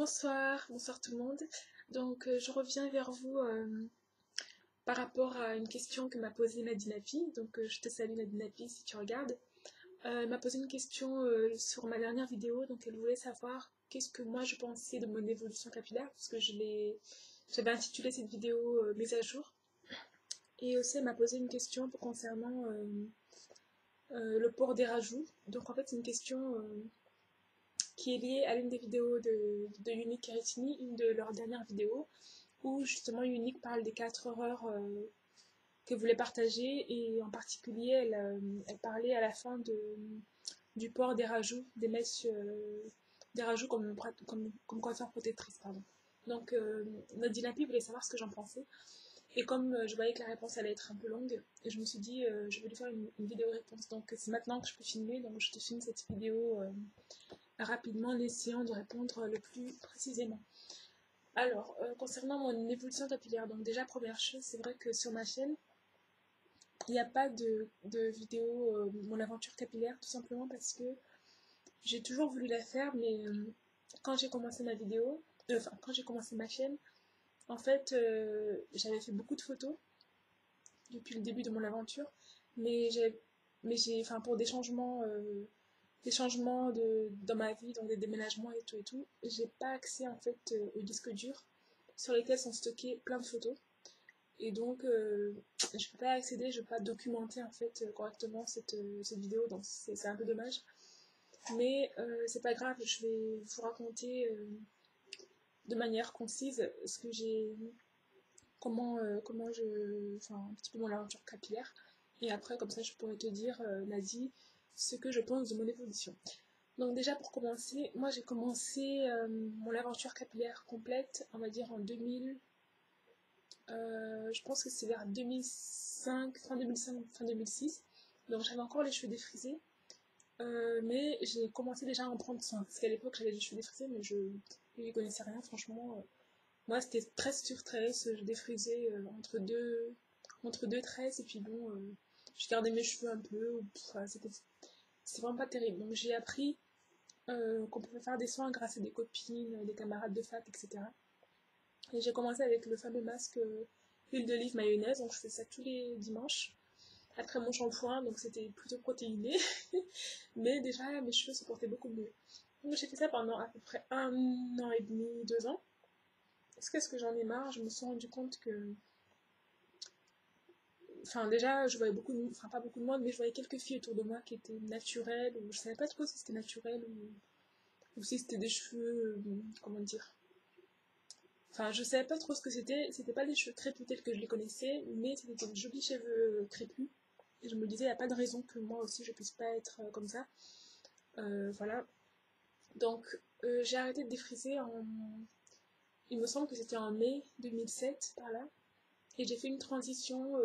Bonsoir tout le monde. Donc je reviens vers vous par rapport à une question que m'a posée Nadinapi. Donc je te salue Nadinapi si tu regardes. Elle m'a posé une question sur ma dernière vidéo. Donc elle voulait savoir qu'est-ce que moi je pensais de mon évolution capillaire parce que j'avais intitulé cette vidéo mise à jour. Et aussi elle m'a posé une question concernant le port des rajouts. Donc en fait c'est une question qui est liée à l'une des vidéos de Unique Caritini, une de leurs dernières vidéos, où justement Unique parle des 4 erreurs qu'elle voulait partager, et en particulier elle parlait à la fin du port des rajouts, des mèches, des rajouts comme coiffeur protectrice. Pardon. Donc Nadine Pi voulait savoir ce que j'en pensais, et comme je voyais que la réponse allait être un peu longue, et je me suis dit je vais lui faire une vidéo réponse. Donc c'est maintenant que je peux filmer, donc je te filme cette vidéo rapidement en essayant de répondre le plus précisément. Alors, concernant mon évolution capillaire, donc déjà première chose, c'est vrai que sur ma chaîne, il n'y a pas de vidéo mon aventure capillaire, tout simplement parce que j'ai toujours voulu la faire, mais quand j'ai commencé ma vidéo, quand j'ai commencé ma chaîne, en fait, j'avais fait beaucoup de photos depuis le début de mon aventure, mais enfin, pour des changements dans ma vie, donc des déménagements et tout, j'ai pas accès en fait au disque dur sur lesquels sont stockées plein de photos. Et donc, je peux pas accéder, je peux pas documenter en fait correctement cette vidéo, donc c'est un peu dommage. Mais c'est pas grave, je vais vous raconter de manière concise ce que j'ai, comment je, enfin un petit peu mon aventure capillaire. Et après, comme ça, je pourrais te dire, Nazi, ce que je pense de mon évolution. Donc déjà pour commencer, moi j'ai commencé mon aventure capillaire complète, on va dire en 2000, je pense que c'est vers 2005, fin 2005, fin 2006. Donc j'avais encore les cheveux défrisés, mais j'ai commencé déjà à en prendre soin. Parce qu'à l'époque j'avais les cheveux défrisés, mais je n'y connaissais rien, franchement. Moi c'était tresse sur tresse, je défrisais entre deux tresses, et puis bon, je gardais mes cheveux un peu, enfin, c'était vraiment pas terrible. Donc j'ai appris qu'on pouvait faire des soins grâce à des copines, des camarades de fac, etc. Et j'ai commencé avec le fameux masque huile d'olive mayonnaise, donc je fais ça tous les dimanches après mon shampoing, donc c'était plutôt protéiné, mais déjà mes cheveux se portaient beaucoup mieux. Donc j'ai fait ça pendant à peu près 1 an et demi, 2 ans. Est-ce que j'en ai marre, je me suis rendu compte que, enfin déjà je voyais enfin pas beaucoup de monde, mais je voyais quelques filles autour de moi qui étaient naturelles, ou je savais pas trop si c'était naturel ou si c'était des cheveux, comment dire. Enfin, je savais pas trop ce que c'était pas des cheveux crépus tels que je les connaissais, mais c'était des jolis cheveux crépus. Et je me disais, il n'y a pas de raison que moi aussi je puisse pas être comme ça. Voilà. Donc, j'ai arrêté de défriser il me semble que c'était en mai 2007, par là. Et j'ai fait une transition,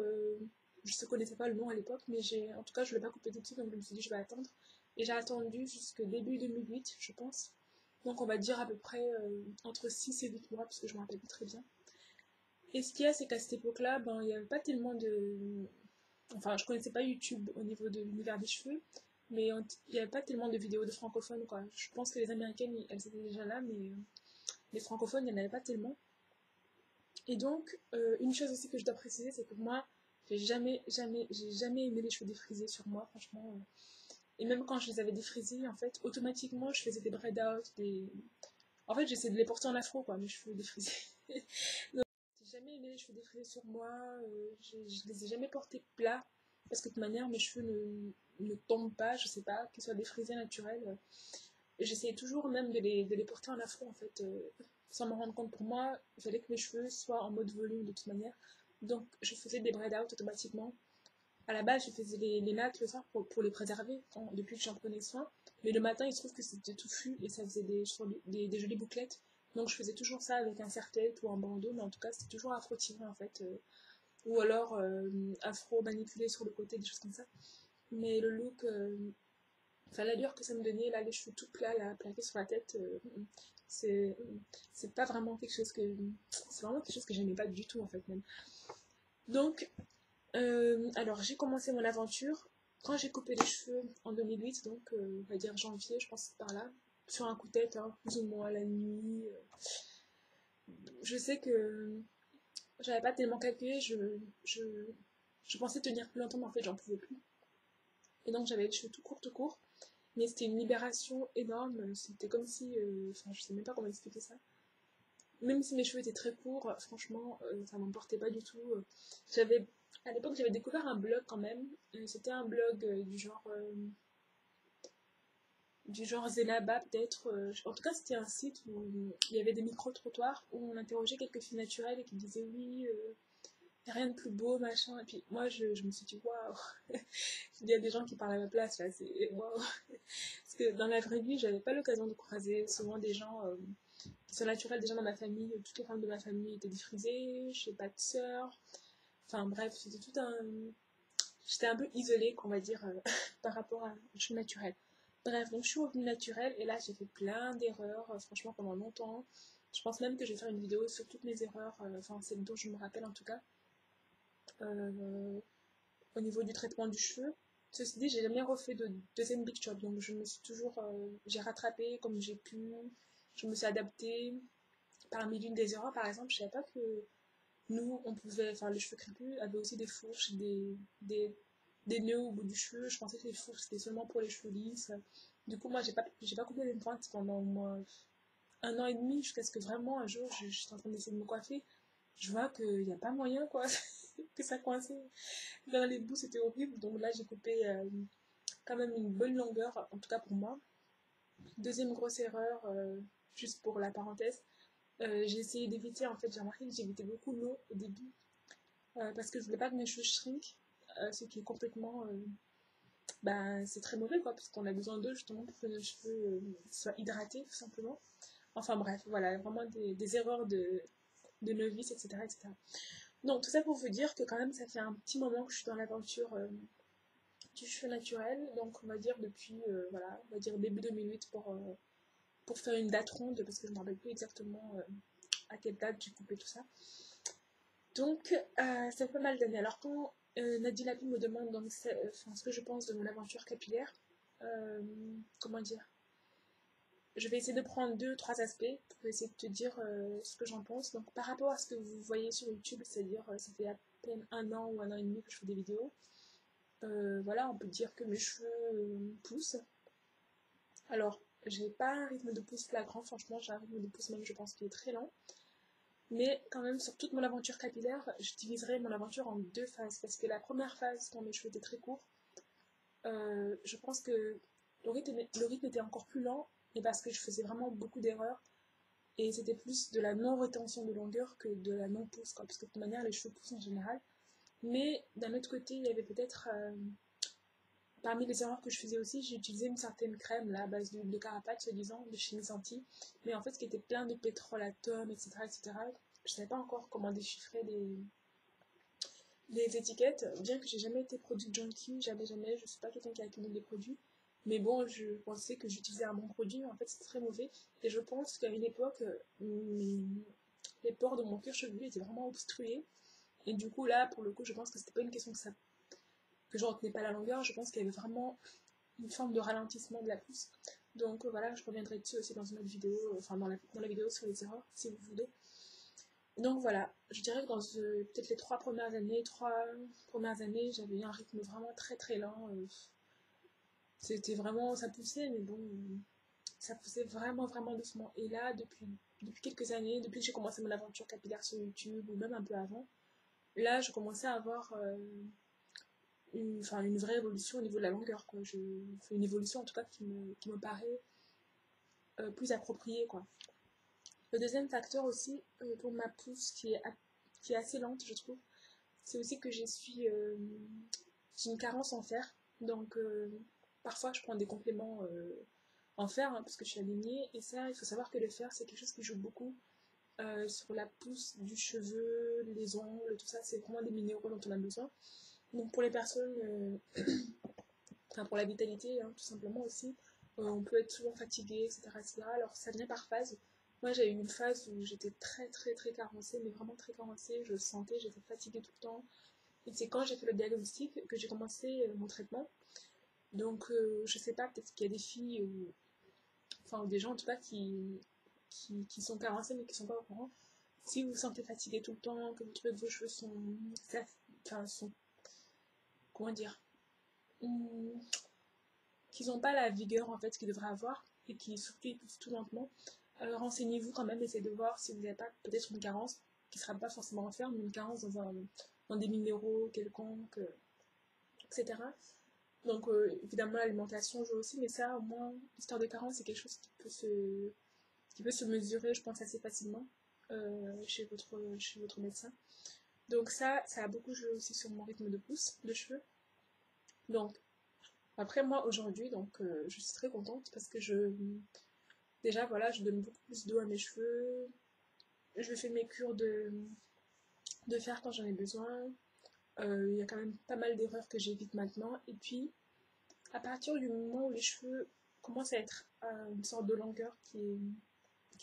je ne connaissais pas le nom à l'époque, mais en tout cas, je ne l'ai pas coupé tout de suite, donc je me suis dit, je vais attendre. Et j'ai attendu jusqu'au début 2008, je pense. Donc, on va dire à peu près entre 6 et 8 mois, parce que je ne me rappelle plus très bien. Et ce qu'il y a, c'est qu'à cette époque-là, ben, il n'y avait pas tellement de... Enfin, je connaissais pas YouTube au niveau de l'univers des cheveux, mais il n'y avait pas tellement de vidéos de francophones, quoi. Je pense que les américaines, elles étaient déjà là, mais les francophones, il n'y en avait pas tellement. Et donc, une chose aussi que je dois préciser, c'est que moi, j'ai jamais aimé les cheveux défrisés sur moi, franchement. Et même quand je les avais défrisés, en fait, automatiquement, je faisais des braid out, En fait, j'essayais de les porter en afro, quoi, mes cheveux défrisés. J'ai jamais aimé les cheveux défrisés sur moi, je les ai jamais portés plats, parce que de toute manière mes cheveux ne tombent pas, je sais pas, qu'ils soient défrisés naturels. J'essayais toujours même de les porter en afro en fait, sans m'en rendre compte. Pour moi, il fallait que mes cheveux soient en mode volume de toute manière. Donc je faisais des braid out automatiquement. À la base, je faisais les nattes le soir pour les préserver depuis que j'en prenais soin. Mais le matin, il se trouve que c'était touffu et ça faisait des jolies bouclettes. Donc je faisais toujours ça avec un serre-tête ou un bandeau, mais en tout cas, c'était toujours afro-tiré en fait. Ou alors afro-manipulé sur le côté, des choses comme ça. Mais le look, enfin l'allure que ça me donnait, là, les cheveux tout plats, là, plaqués sur la tête, c'est c'est pas vraiment quelque chose que... C'est vraiment quelque chose que j'aimais pas du tout en fait même. Donc, alors, j'ai commencé mon aventure quand j'ai coupé les cheveux en 2008, donc on va dire janvier, je pense par là. sur un coup de tête, hein, plus ou moins la nuit. Je sais que j'avais pas tellement calculé, je pensais tenir plus longtemps, mais en fait, j'en pouvais plus. Et donc, j'avais les cheveux tout court. Mais c'était une libération énorme. C'était comme si. Enfin, je sais même pas comment expliquer ça. Même si mes cheveux étaient très courts, franchement, ça m'emportait pas du tout. J'avais. À l'époque, j'avais découvert un blog quand même. C'était un blog du genre Zelaba peut-être. En tout cas, c'était un site où il y avait des micro-trottoirs où on interrogeait quelques filles naturelles et qui disaient oui, y a rien de plus beau, machin. Et puis moi, je me suis dit waouh, il y a des gens qui parlent à ma place là, c'est waouh. Parce que dans la vraie vie, j'avais pas l'occasion de croiser souvent des gens qui sont naturels. Déjà dans ma famille, toutes les femmes de ma famille étaient défrisées, je n'ai pas de sœur. Enfin bref, c'était tout un. J'étais un peu isolée, qu'on va dire, par rapport à je suis naturelle. Bref, donc je suis revenue naturelle et là j'ai fait plein d'erreurs, franchement pendant longtemps. Je pense même que je vais faire une vidéo sur toutes mes erreurs, enfin celles dont je me rappelle en tout cas, euh, au niveau du traitement du cheveu. Ceci dit, j'ai jamais refait de deuxième big job, donc je me suis toujours, j'ai rattrapé comme j'ai pu, je me suis adaptée. Parmi l'une des erreurs, par exemple, je savais pas que nous, on pouvait, enfin les cheveux crépus avaient aussi des fourches, des nœuds au bout du cheveu. Je pensais que les fourches c'était seulement pour les cheveux lisses. Du coup, moi, j'ai pas coupé les pointes pendant au moins 1 an et demi, jusqu'à ce que vraiment un jour, je suis en train d'essayer de me coiffer. Je vois qu'il n'y a pas moyen, quoi, que ça coinçait. Dans les bouts, c'était horrible. Donc là, j'ai coupé quand même une bonne longueur, en tout cas pour moi. Deuxième grosse erreur, juste pour la parenthèse, j'ai essayé d'éviter, en fait, j'ai remarqué que j'évitais beaucoup l'eau au début, parce que je voulais pas que mes cheveux shrink, ce qui est complètement, ben, c'est très mauvais, quoi, parce qu'on a besoin d'eau justement pour que nos cheveux soient hydratés, tout simplement. Enfin bref, voilà, vraiment des erreurs de novice, etc., etc. Donc tout ça pour vous dire que quand même, ça fait un petit moment que je suis dans l'aventure du cheveu naturel, donc on va dire depuis, voilà, on va dire début 2008 pour faire une date ronde, parce que je ne me rappelle plus exactement à quelle date j'ai coupé tout ça. Donc, ça fait pas mal d'années. Alors, quand Nadine Lapi me demande donc, ce que je pense de mon aventure capillaire, euh, comment dire, je vais essayer de prendre 2, 3 aspects pour essayer de te dire ce que j'en pense. Donc, par rapport à ce que vous voyez sur YouTube, c'est-à-dire, ça fait à peine 1 an ou 1 an et demi que je fais des vidéos, voilà, on peut dire que mes cheveux poussent. Alors, j'ai pas un rythme de pouce flagrant, franchement, j'ai un rythme de pouce même, je pense, qui est très lent. Mais quand même, sur toute mon aventure capillaire, je diviserai mon aventure en 2 phases. Parce que la première phase, quand mes cheveux étaient très courts, je pense que le rythme était encore plus lent. Et parce que je faisais vraiment beaucoup d'erreurs. Et c'était plus de la non-rétention de longueur que de la non-pousse. Parce que de toute manière, les cheveux poussent en général. Mais d'un autre côté, il y avait peut-être... parmi les erreurs que je faisais aussi, j'ai utilisé une certaine crème là, à base d'huile de carapace, soi-disant, de chez Santi, mais en fait, ce qui était plein de pétrole atome, etc., etc. Je ne savais pas encore comment déchiffrer les étiquettes, bien que j'ai jamais été produit junkie, jamais, je ne suis pas quelqu'un qui accumule des produits, mais bon, je pensais que j'utilisais un bon produit, mais en fait, c'est très mauvais, et je pense qu'à une époque, les pores de mon cuir chevelu étaient vraiment obstrués, et du coup, là, pour le coup, je pense que c'était pas une question que je retenais pas la longueur, je pense qu'il y avait vraiment une forme de ralentissement de la pousse. Donc voilà, je reviendrai dessus aussi dans une autre vidéo, enfin dans la vidéo sur les erreurs, si vous voulez. Donc voilà, je dirais que dans peut-être les 3 premières années, j'avais un rythme vraiment très très lent. C'était vraiment, ça poussait, mais bon, ça poussait vraiment vraiment doucement. Et là, depuis quelques années, depuis que j'ai commencé mon aventure capillaire sur YouTube, ou même un peu avant, là, je commençais à avoir une vraie évolution au niveau de la longueur, quoi. Je fais une évolution en tout cas qui me paraît plus appropriée, quoi. Le deuxième facteur aussi pour ma pousse qui est assez lente, je trouve, c'est aussi que j'ai une carence en fer. Donc parfois je prends des compléments en fer hein, parce que je suis alignée. Et ça, il faut savoir que le fer, c'est quelque chose qui joue beaucoup sur la pousse du cheveu, les ongles, tout ça. C'est vraiment des minéraux dont on a besoin. Donc pour les personnes, enfin pour la vitalité, hein, tout simplement aussi, on peut être souvent fatigué, etc., etc. Alors ça vient par phase. Moi j'ai eu une phase où j'étais très très très carencée, mais vraiment très carencée, je le sentais, j'étais fatiguée tout le temps. Et c'est quand j'ai fait le diagnostic que j'ai commencé mon traitement. Donc je sais pas, peut-être qu'il y a des filles enfin, ou des gens en tout cas qui sont carencés mais qui sont pas au courant. Si vous vous sentez fatigué tout le temps, que vous trouvez que vos cheveux sont comment dire, hum, qu'ils n'ont pas la vigueur en fait qu'ils devraient avoir et qui surtout ils poussent tout lentement, alors renseignez-vous quand même, essayez de voir si vous n'avez pas peut-être une carence qui ne sera pas forcément enferme, mais une carence dans des minéraux quelconques, etc. Donc évidemment l'alimentation joue aussi, mais ça au moins l'histoire de carence c'est quelque chose qui peut se mesurer je pense assez facilement chez votre médecin. Donc ça a beaucoup joué aussi sur mon rythme de pousse de cheveux. Donc après moi aujourd'hui donc je suis très contente parce que déjà voilà je donne beaucoup plus d'eau à mes cheveux, je fais mes cures de fer quand j'en ai besoin. Il y a quand même pas mal d'erreurs que j'évite maintenant. Et puis à partir du moment où les cheveux commencent à être à une sorte de longueur qui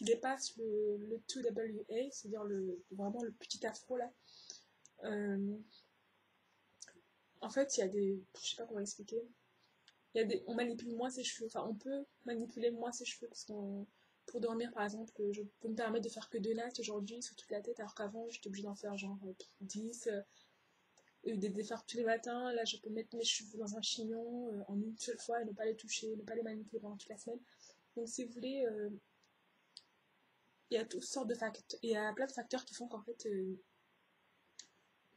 dépasse le 2WA, c'est-à-dire vraiment le petit afro là. Euh, En fait, il y a des. Je sais pas comment expliquer. On manipule moins ses cheveux. Enfin, on peut manipuler moins ses cheveux parce qu'on. Pour dormir, par exemple, je peux me permettre de faire que 2 nattes aujourd'hui sur toute la tête, alors qu'avant, j'étais obligée d'en faire genre 10, et de les faire tous les matins. Là, je peux mettre mes cheveux dans un chignon en une seule fois et ne pas les toucher, ne pas les manipuler pendant toute la semaine. Donc, si vous voulez, il y a toutes sortes de facteurs. Il y a plein de facteurs qui font qu'en fait,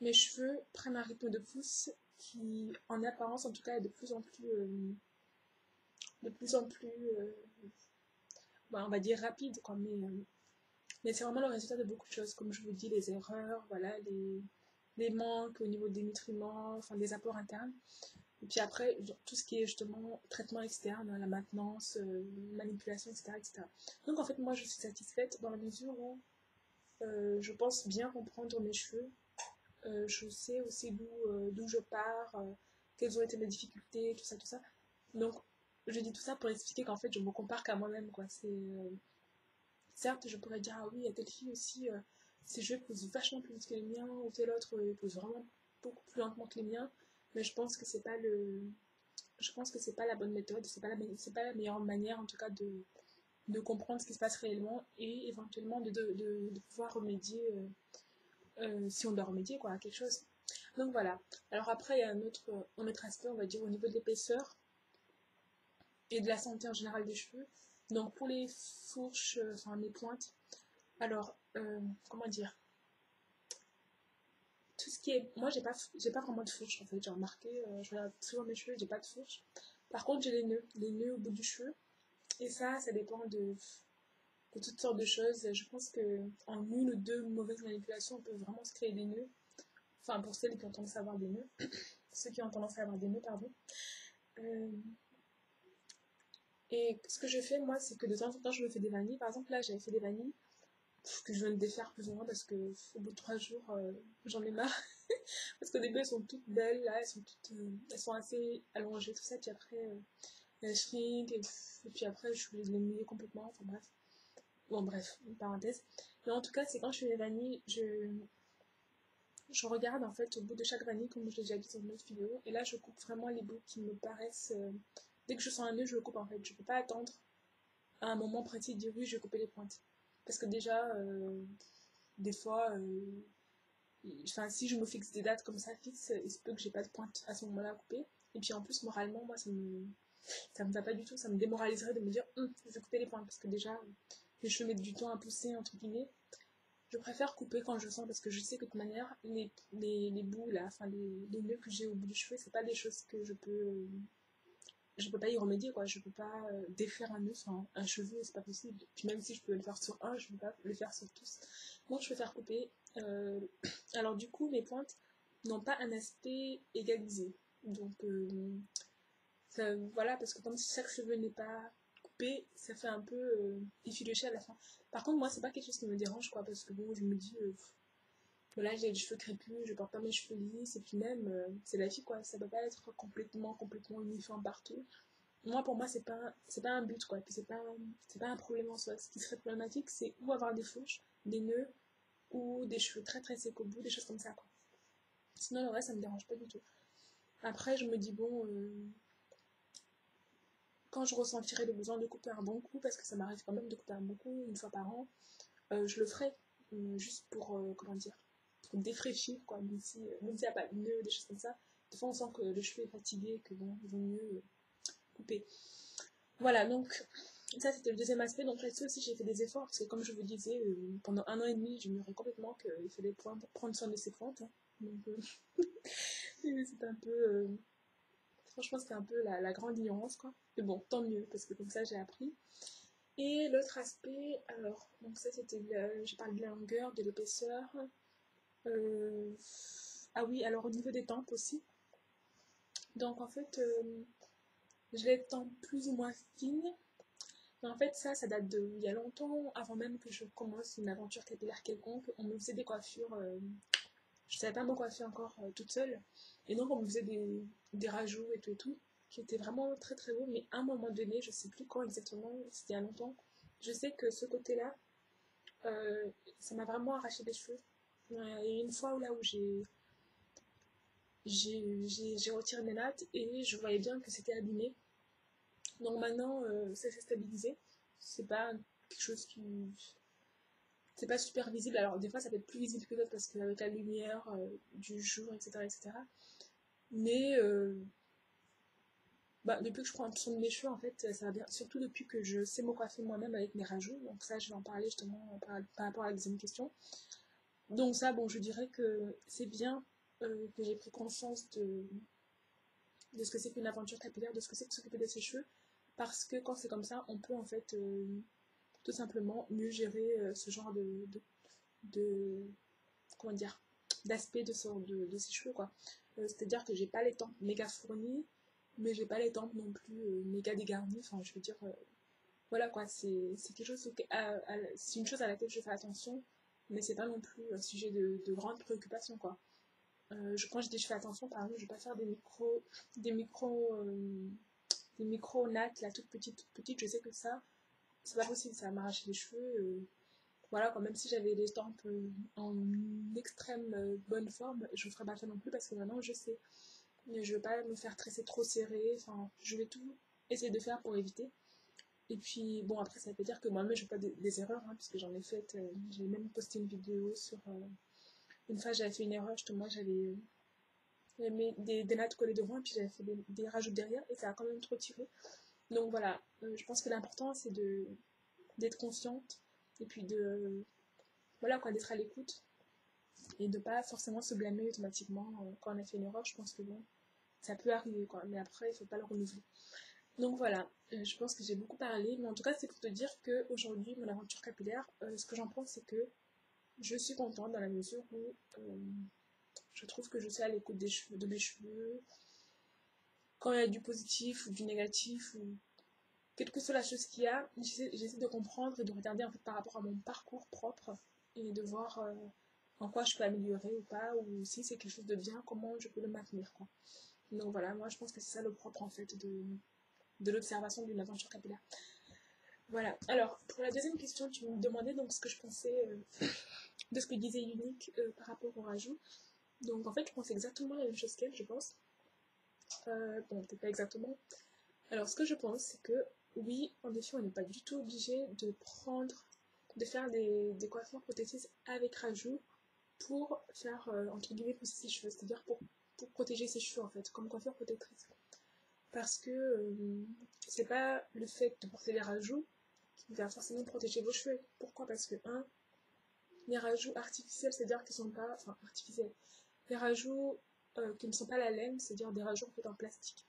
mes cheveux prennent un rythme de pousse qui, en apparence en tout cas, est de plus en plus on va dire rapide, quoi, mais c'est vraiment le résultat de beaucoup de choses, comme je vous dis, les erreurs, voilà, les manques au niveau des nutriments, enfin des apports internes. Et puis après, tout ce qui est justement traitement externe, la maintenance, manipulation, etc., etc. Donc en fait, moi, je suis satisfaite dans la mesure où je pense bien comprendre mes cheveux. Je sais aussi d'où je pars, quelles ont été mes difficultés, tout ça, tout ça. Donc, je dis tout ça pour expliquer qu'en fait, je me compare qu'à moi-même, quoi. Certes, je pourrais dire, ah oui, il y a telle fille aussi, ses cheveux poussent vachement plus vite que les miens, ou tel autre pousse vraiment beaucoup plus lentement que les miens, mais je pense que c'est pas je pense que c'est pas la bonne méthode, c'est pas la meilleure manière, en tout cas, de comprendre ce qui se passe réellement et éventuellement de pouvoir remédier, si on doit remédier, quoi, à quelque chose. Donc voilà. Alors après, il y a un autre aspect, on va dire, au niveau de l'épaisseur et de la santé en général des cheveux. Donc pour les fourches, enfin les pointes, alors, comment dire, tout ce qui est... Moi, j'ai pas vraiment de fourche, en fait. J'ai remarqué, je regarde souvent mes cheveux, j'ai pas de fourche. Par contre, j'ai les nœuds au bout du cheveu. Et ça dépend de toutes sortes de choses. Je pense que en une ou deux mauvaises manipulations, on peut vraiment se créer des nœuds. Enfin, pour celles qui ont tendance à avoir des nœuds. Ceux qui ont tendance à avoir des nœuds, pardon. Euh, et ce que je fais, moi, c'est que de temps en temps, je me fais des vanilles. Par exemple, là, j'avais fait des vanilles que je viens de défaire plus ou moins parce que au bout de 3 jours, j'en ai marre. Parce qu'au début, elles sont toutes belles, là, elles sont assez allongées, tout ça. Puis après, elles shrink, et puis après, je suis les mouiller complètement. Enfin bref. Bon, bref, une parenthèse. Mais en tout cas, c'est quand je fais les vanilles, je regarde en fait au bout de chaque vanille, comme je l'ai déjà dit dans une autre vidéo. Et là, je coupe vraiment les bouts qui me paraissent. Dès que je sens un nœud, je le coupe en fait. Je peux pas attendre à un moment précis de dire oui, je vais couper les pointes. Parce que déjà, des fois, enfin, si je me fixe des dates comme ça fixes, il se peut que j'ai pas de pointe à ce moment-là à couper. Et puis en plus, moralement, moi, ça me va pas du tout. Ça me démoraliserait de me dire, je vais couper les pointes. Parce que déjà, les cheveux mettent du temps à pousser, entre guillemets. Je préfère couper quand je sens, parce que je sais que de toute manière, les bouts, là, enfin, les nœuds que j'ai au bout du cheveu, c'est pas des choses que je peux pas y remédier, quoi. Je peux pas défaire un nœud sur un cheveu, c'est pas possible. Puis même si je peux le faire sur un, je peux pas le faire sur tous. Donc je préfère couper. Alors du coup, mes pointes n'ont pas un aspect égalisé. Donc voilà, parce que comme chaque cheveu n'est pas coupé, ça fait un peu effiloché à la fin. Par contre, moi, c'est pas quelque chose qui me dérange, quoi, parce que bon, je me dis, voilà, j'ai les cheveux crépus, je porte pas mes cheveux lisses, et puis même, c'est la vie, quoi, ça peut pas être complètement uniforme partout. Moi, pour moi, c'est pas un but, quoi, et puis c'est pas un problème en soi. Ce qui serait problématique, c'est ou avoir des fourches, des nœuds, ou des cheveux très très secs au bout, des choses comme ça, quoi. Sinon, le reste, ça me dérange pas du tout. Après, je me dis, bon, quand je ressentirai le besoin de couper un bon coup, parce que ça m'arrive quand même de couper un bon coup une fois par an, je le ferai, juste pour, comment dire, pour défraîchir, quoi, même si il n'y a pas de nœud, des choses comme ça. Des fois, on sent que le cheveu est fatigué, que bon, il vaut mieux couper. Voilà, donc ça c'était le deuxième aspect. Donc là-dessus aussi j'ai fait des efforts parce que comme je vous disais, pendant 1 an et demi j'ignorais complètement qu'il fallait prendre soin de ses pointes, hein. Donc c'est un peu, franchement c'était un peu la grande ignorance quoi. Mais bon, tant mieux parce que comme ça j'ai appris. Et l'autre aspect, alors donc ça c'était, j'ai parlé de la longueur, de l'épaisseur. Euh, ah oui, alors au niveau des tempes aussi. Donc en fait, je les tempes plus ou moins fines. Mais en fait, ça date de il y a longtemps, avant même que je commence une aventure capillaire quelconque. On me faisait des coiffures, je savais pas me coiffer encore toute seule. Et donc, on me faisait des rajouts et tout, qui étaient vraiment très très beaux. Mais à un moment donné, je sais plus quand exactement, c'était il y a longtemps, je sais que ce côté-là, ça m'a vraiment arraché les cheveux. Et une fois où j'ai retiré mes nattes et je voyais bien que c'était abîmé. Donc maintenant, ça s'est stabilisé. C'est pas quelque chose qui. C'est pas super visible. Alors, des fois, ça peut être plus visible que d'autres parce qu'avec la lumière du jour, etc., etc. Mais depuis que je prends soin de mes cheveux, en fait, ça va bien. Surtout depuis que je sais me coiffer moi-même avec mes rajouts. Donc, ça, je vais en parler justement par rapport à la deuxième question. Donc, ça, bon, je dirais que c'est bien que j'ai pris conscience de ce que c'est qu'une aventure capillaire, de ce que c'est que s'occuper de ses cheveux. Parce que quand c'est comme ça, on peut en fait tout simplement mieux gérer ce genre de comment dire, d'aspect de ses cheveux quoi. C'est-à-dire que j'ai pas les tempes méga fournies, mais j'ai pas les tempes non plus méga dégarnies. Enfin, je veux dire, voilà quoi, c'est quelque chose, c'est une chose à laquelle je fais attention, mais c'est pas non plus un sujet de grande préoccupation quoi. Quand je dis je fais attention, par exemple, je vais pas faire des micros, des micro nattes, la toute petite, je sais que ça, c'est pas possible, ça va m'arracher les cheveux. Voilà, quand même si j'avais les tempes en extrême bonne forme, je ne ferais pas ça non plus parce que maintenant je sais. Mais je ne veux pas me faire tresser trop serré, enfin, je vais tout essayer de faire pour éviter. Et puis, bon, après, ça veut dire que moi-même, je fais pas des erreurs, hein, puisque j'en ai fait, j'ai même posté une vidéo sur. Une fois, j'avais fait une erreur, justement, j'avais mis des nattes collées devant, et puis j'avais fait des rajouts derrière, et ça a quand même trop tiré. Donc voilà, je pense que l'important, c'est d'être consciente, et puis voilà quoi, d'être à l'écoute et de pas forcément se blâmer automatiquement quand on a fait une erreur. Je pense que bon, ça peut arriver quoi, mais après il faut pas le renouveler. Donc voilà, je pense que j'ai beaucoup parlé, mais en tout cas c'est pour te dire que aujourd'hui mon aventure capillaire, ce que j'en pense c'est que je suis contente dans la mesure où je trouve que je suis à l'écoute de mes cheveux. Quand il y a du positif ou du négatif ou quelle que soit la chose qu'il y a, j'essaie de comprendre et de regarder en fait par rapport à mon parcours propre et de voir en quoi je peux améliorer ou pas, ou si c'est quelque chose de bien, comment je peux le maintenir, quoi. Donc voilà, moi je pense que c'est ça le propre en fait de l'observation d'une aventure capillaire. Voilà, alors pour la deuxième question, tu me demandais donc ce que je pensais de ce que disait Unique par rapport au rajout. Donc en fait, je pense exactement la même chose qu'elle, je pense. Bon, peut-être pas exactement. Alors ce que je pense, c'est que oui, en effet, on n'est pas du tout obligé de faire des coiffures prothétiques avec rajout pour faire, entre guillemets, pousser ses cheveux, c'est-à-dire pour protéger ses cheveux en fait, comme coiffure protectrice. Parce que c'est pas le fait de porter les rajouts qui va forcément protéger vos cheveux. Pourquoi? Parce que, les rajouts artificiels, c'est-à-dire qu'ils sont pas, enfin, artificiels, les rajouts qui ne sont pas la laine, c'est-à-dire des rajouts faits en plastique.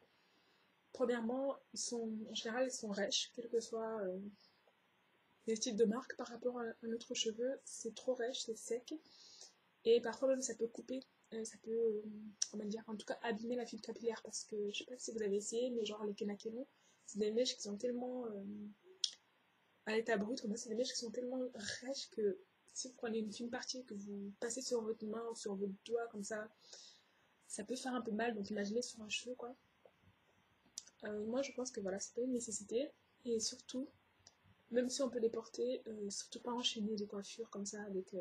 Premièrement, en général, ils sont rêches, quel que soit les styles de marque par rapport à notre cheveu, c'est trop rêche, c'est sec. Et parfois même ça peut couper, ça peut, comment dire, en tout cas abîmer la fibre capillaire parce que je sais pas si vous avez essayé, mais genre les Kenakeno, c'est des mèches qui sont tellement à l'état brut, comme ça, c'est des mèches qui sont tellement rêches que si vous prenez une fine partie que vous passez sur votre main ou sur votre doigt comme ça peut faire un peu mal, donc imaginez sur un cheveu quoi. Moi je pense que voilà, c'est pas une nécessité et surtout, même si on peut les porter, surtout pas enchaîner les coiffures comme ça avec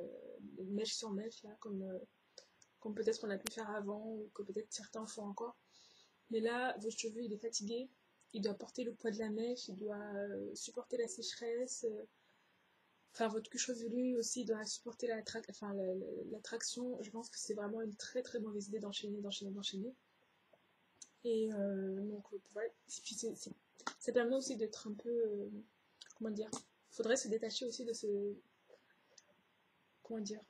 mèche sur mèche là, comme peut-être qu'on a pu faire avant ou que peut-être certains font encore. Mais là, votre cheveu il est fatigué, il doit porter le poids de la mèche, il doit supporter la sécheresse. Enfin, votre cuir chevelu aussi doit supporter la traction. Je pense que c'est vraiment une très très mauvaise idée d'enchaîner, d'enchaîner, d'enchaîner. Et donc, voilà. Puis ça permet aussi d'être un peu. Comment dire? Il faudrait se détacher aussi de ce. Comment dire?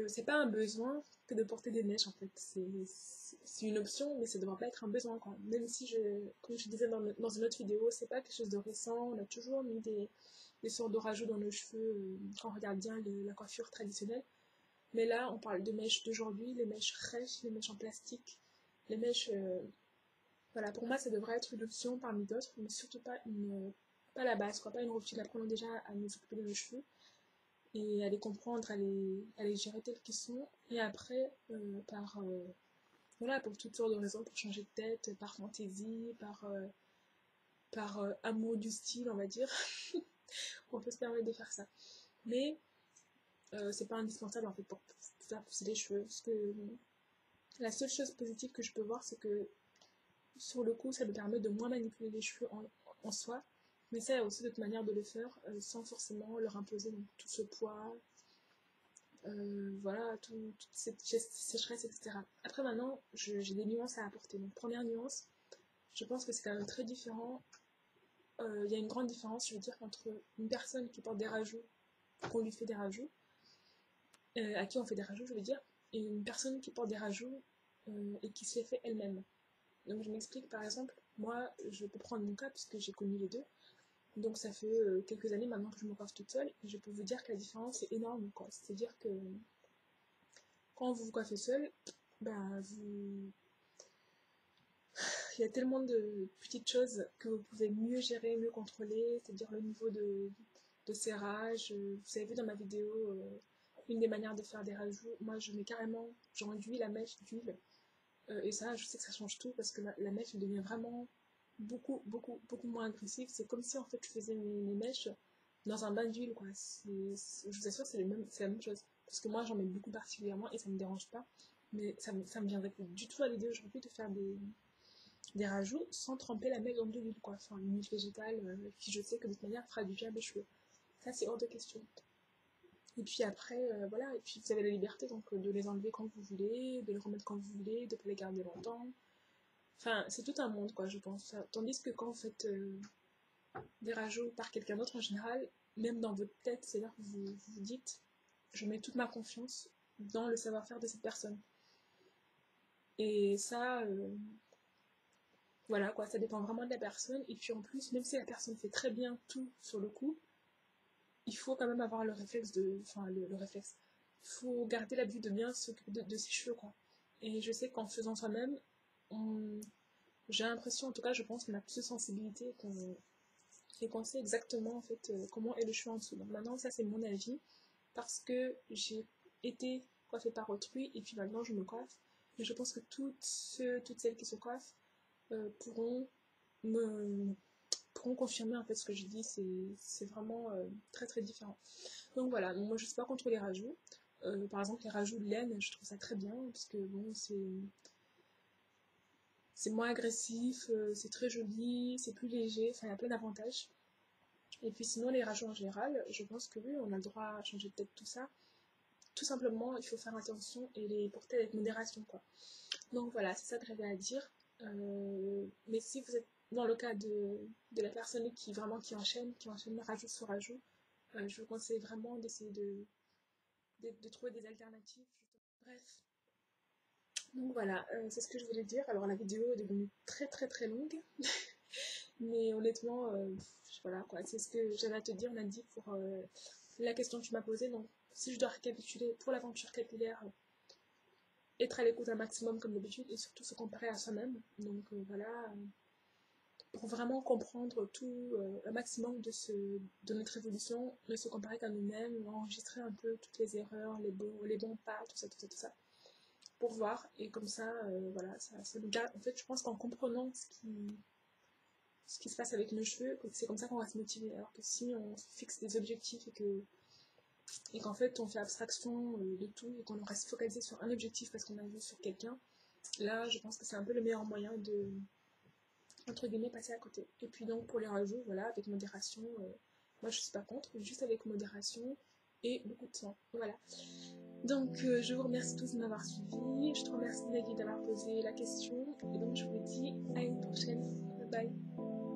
C'est pas un besoin que de porter des mèches en fait. C'est une option, mais ça ne devrait pas être un besoin quoi. Même si, comme je disais dans une autre vidéo, c'est pas quelque chose de récent. On a toujours mis des sortes de rajouts dans nos cheveux quand on regarde bien la coiffure traditionnelle. Mais là, on parle de mèches d'aujourd'hui, les mèches rêches, les mèches en plastique, les mèches. Voilà, pour moi, ça devrait être une option parmi d'autres, mais surtout pas la base, quoi, pas une routine. Apprenons déjà à nous occuper de nos cheveux et à les comprendre, à les gérer tels qu'ils sont. Et après, voilà, pour toutes sortes de raisons, pour changer de tête, par fantaisie, par amour du style, on va dire, on peut se permettre de faire ça. Mais c'est pas indispensable en fait pour faire pousser les cheveux. Parce que la seule chose positive que je peux voir, c'est que sur le coup, ça me permet de moins manipuler les cheveux en soi. Mais ça, il y a aussi d'autres manières de le faire sans forcément leur imposer donc, tout ce poids, voilà, toute cette sécheresse, etc. Après, maintenant, j'ai des nuances à apporter. Donc, première nuance, je pense que c'est quand même très différent. Il y a une grande différence, je veux dire, entre une personne qui porte des rajouts, qu'on lui fait des rajouts, à qui on fait des rajouts, je veux dire, et une personne qui porte des rajouts et qui se les fait elle-même. Donc, je m'explique, par exemple, moi, je peux prendre mon cas puisque j'ai connu les deux. Donc, ça fait quelques années maintenant que je me coiffe toute seule et je peux vous dire que la différence est énorme, quoi. C'est-à-dire que quand vous vous coiffez seul, ben, il y a tellement de petites choses que vous pouvez mieux gérer, mieux contrôler, c'est-à-dire le niveau de serrage. Vous avez vu dans ma vidéo une des manières de faire des rajouts. Moi, je mets carrément, j'enduis la mèche d'huile. Et ça, je sais que ça change tout parce que la mèche devient vraiment beaucoup, beaucoup, beaucoup moins agressive. C'est comme si en fait je faisais mes mèches dans un bain d'huile, quoi. Je vous assure, c'est la même chose. Parce que moi, j'en mets beaucoup particulièrement et ça me dérange pas. Mais ça me viendrait plus du tout à l'idée aujourd'hui de faire des rajouts sans tremper la mèche dans de l'huile, quoi. Enfin, une huile végétale qui, je sais que de toute manière, fera du bien à mes cheveux. Ça, c'est hors de question. Et puis après, voilà, et puis vous avez la liberté donc de les enlever quand vous voulez, de les remettre quand vous voulez, de ne pas les garder longtemps. Enfin, c'est tout un monde, quoi, je pense. Tandis que quand vous faites des rajouts par quelqu'un d'autre, en général, même dans votre tête, c'est-à-dire que vous vous dites, je mets toute ma confiance dans le savoir-faire de cette personne. Et ça, voilà, quoi, ça dépend vraiment de la personne. Et puis en plus, même si la personne fait très bien tout sur le coup, il faut quand même avoir le réflexe enfin, le réflexe. Il faut garder l'habitude de bien s'occuper de ses cheveux, quoi. Et je sais qu'en faisant soi-même, j'ai l'impression, en tout cas, je pense qu'on a plus de sensibilité et qu'on sait exactement, en fait, comment est le cheveu en dessous. Donc maintenant, ça, c'est mon avis, parce que j'ai été coiffée par autrui, et puis maintenant, je me coiffe. Mais je pense que toutes celles qui se coiffent pourront me pourront confirmer en fait ce que je dis, c'est vraiment très très différent. Donc voilà, moi je suis pas contre les rajouts. Par exemple les rajouts de laine, je trouve ça très bien parce que bon c'est moins agressif, c'est très joli, c'est plus léger, enfin il y a plein d'avantages. Et puis sinon les rajouts en général, je pense que oui, on a le droit à changer peut-être tout ça. Tout simplement, il faut faire attention et les porter avec modération quoi. Donc voilà, c'est ça que j'avais à dire. Mais si vous êtes dans le cas de la personne qui enchaîne rajout sur rajout, je vous conseille vraiment d'essayer de trouver des alternatives. Bref, donc voilà, c'est ce que je voulais dire. Alors la vidéo est devenue très très très longue, mais honnêtement, voilà quoi, c'est ce que j'avais à te dire. On a dit pour la question que tu m'as posée. Donc si je dois récapituler pour l'aventure capillaire, être à l'écoute un maximum comme d'habitude et surtout se comparer à soi-même. Donc voilà, pour vraiment comprendre tout un maximum de notre évolution, ne se comparer qu'à nous-mêmes, enregistrer un peu toutes les erreurs, les bons pas, tout ça, pour voir. Et comme ça, voilà, ça nous garde. En fait, je pense qu'en comprenant ce qui se passe avec nos cheveux, c'est comme ça qu'on va se motiver. Alors que si on se fixe des objectifs et qu'en fait on fait abstraction de tout et qu'on reste focalisé sur un objectif parce qu'on a vu sur quelqu'un, là je pense que c'est un peu le meilleur moyen entre guillemets, passer à côté. Et puis donc pour les rajouts, voilà, avec modération, moi je suis pas contre, mais juste avec modération et beaucoup de temps. Voilà. Donc je vous remercie tous de m'avoir suivi, je te remercie Nagui d'avoir posé la question, et donc je vous dis à une prochaine. Bye bye.